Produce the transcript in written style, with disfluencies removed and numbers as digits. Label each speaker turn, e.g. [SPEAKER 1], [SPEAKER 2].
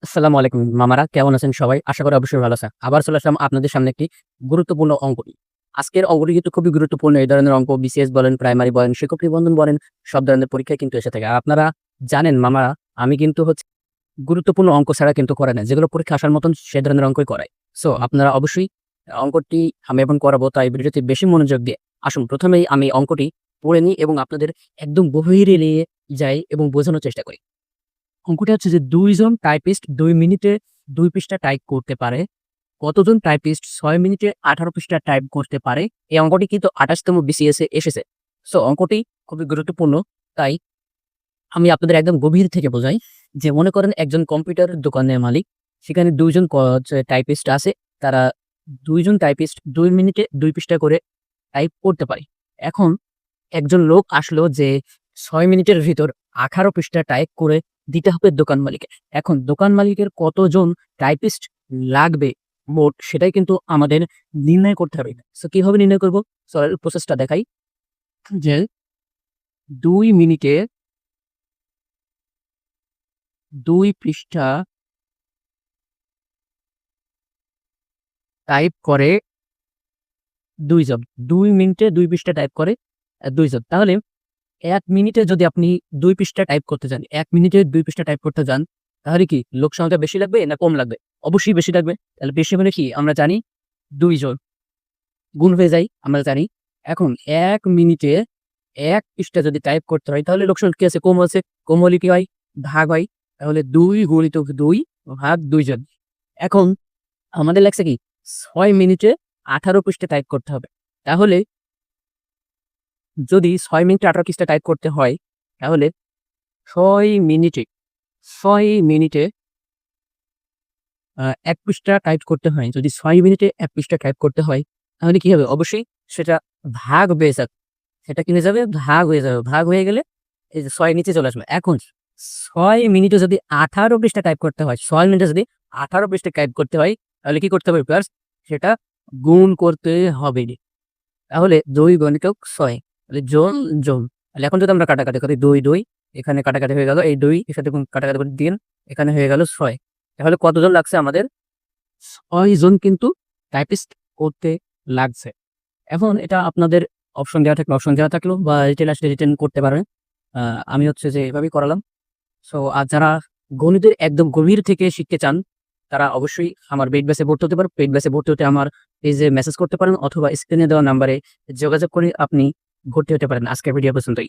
[SPEAKER 1] আসসালামু আলাইকুম মামারা, কেমন আছেন সবাই? আশা করি অবশ্যই ভালো আছেন। আবার চলে আসলাম আপনাদের সামনে একটি গুরুত্বপূর্ণ অঙ্ক নিয়ে। আজকের অঙ্কটি কিন্তু খুবই গুরুত্বপূর্ণ। এই ধরনের অঙ্ক বিসিএস বলেন, প্রাইমারি বলেন, শিক্ষক নিবন্ধন বলেন, সব ধরনের পরীক্ষায় কিন্তু এসে থাকে। আর আপনারা জানেন মামারা, আমি কিন্তু গুরুত্বপূর্ণ অঙ্ক ছাড়া কিন্তু করাই না। যেগুলো পরীক্ষা আসার মতন সে ধরনের অঙ্কই করাই। সো আপনারা অবশ্যই অঙ্কটি আমি এখন করাবো, তাই ভিডিওটি বেশি মনোযোগ দিয়ে আসুন প্রথমেই আমি অঙ্কটি পড়ে নিই এবং আপনাদের একদম গভীরে নিয়ে যাই এবং বোঝানোর চেষ্টা করি। অঙ্কটা হচ্ছে যে ২ জন টাইপিস্ট ২ মিনিটে ২ পৃষ্ঠা টাইপ করতে পারে। কতজন টাইপিস্ট ৬ মিনিটে ১৮ পৃষ্ঠা টাইপ করতে পারে? এই অঙ্কটি কিন্তু ২৮ তম বিসিএস এ এসেছে। সো অঙ্কটি খুবই গুরুত্বপূর্ণ। তাই আমি আপনাদের একদম গভীর থেকে বোঝাই যে মনে করেন একজন কম্পিউটার দোকানের মালিক। সেখানে ২ জন টাইপিস্ট আছে। তারা ২ জন টাইপিস্ট ২ মিনিটে ২ পৃষ্ঠা করে টাইপ করতে পারে। এখন একজন লোক আসলো যে ৬ মিনিটের ভিতর ১৮ পৃষ্ঠা টাইপ করে দিতে হবে দোকান মালিকের। এখন দোকান মালিকের কতজন টাইপিস্ট লাগবে মোট, সেটাই কিন্তু আমাদের নির্ণয় করতে হবে। সো কিভাবে নির্ণয় করব? সো প্রসেসটা দেখাই যে ২ মিনিটে ২ পৃষ্ঠা টাইপ করে ২ জন। ২ মিনিটে ২ পৃষ্ঠা টাইপ করে ২ জন। তাহলে ১ মিনিটে যদি আপনি ২ পৃষ্ঠা টাইপ করতে যান, ১ মিনিটে ২ পৃষ্ঠা টাইপ করতে যান, তাহলে কি লোক সংখ্যা বেশি লাগবে না কম লাগবে? অবশ্যই বেশি লাগবে। তাহলে বেশি মানে কি আমরা জানি ২ জন। গুণ হয়ে যায় আমরা জানি। এখন ১ মিনিটে ১ পৃষ্ঠা যদি টাইপ করতে হয় তাহলে লোক সংখ্যা কি আছে? কম আছে। কম হলে কি হয়? ভাগ হয়। তাহলে ২ গুণিত ২ ভাগ ২ জন। এখন আমাদের লাগছে কি? ৬ মিনিটে ১৮ পৃষ্ঠা টাইপ করতে হবে। তাহলে যদি ৬ মিনিটে ১৮ পৃষ্ঠা টাইপ করতে হয়, তাহলে ৬ মিনিটে ৬ মিনিটে ১ পৃষ্ঠা টাইপ করতে হয়। যদি ৬ মিনিটে ১ পৃষ্ঠা টাইপ করতে হয়, তাহলে কি হবে? অবশ্যই সেটা ভাগ হয়ে যাবে। সেটা কি হয়ে যাবে? ভাগ হয়ে যাবে। ভাগ হয়ে গেলে এই যে ৬ নিচে চলে আসবে। এখন ৬ মিনিটে যদি ১৮ পৃষ্ঠা টাইপ করতে হয়, ৬ মিনিটে যদি ১৮ পৃষ্ঠা টাইপ করতে হয়, তাহলে কি করতে হবে প্লাস সেটা গুণ করতে হবে। তাহলে ২ গুণিতক ৬ তাহলে যোগ। তাহলে এখন যদি আমরা কাটাকাটি করি ২, ২ এখানে কাটাকাটি হয়ে গেল। এই ২ এর সাথে কাটাকাটি করে ৩ এখানে হয়ে গেল ৬। তাহলে কতজন লাগছে আমাদের? ৬ জন কিন্তু টাইপিস্ট করতে লাগছে। এখন এটা আপনাদের অপশন দেওয়া থাকলে অপশন দেওয়া থাকলো বা রিটেন আসলে রিটেন করতে পারবেন। আ আমি হচ্ছে যে এভাবেই করালাম। সো আর যারা গণিতের একদম গভীর থেকে শিখতে চান, তারা অবশ্যই আমার পেইড ব্যাচে ভর্তি হতে পারেন। পেইড ব্যাচে ভর্তি হতে আমার পেজে মেসেজ করতে পারেন অথবা স্ক্রিনে দেওয়া নাম্বারে যোগাযোগ করে আপনি ভর্তি হতে পারেন। আজকের ভিডিও পর্যন্তই।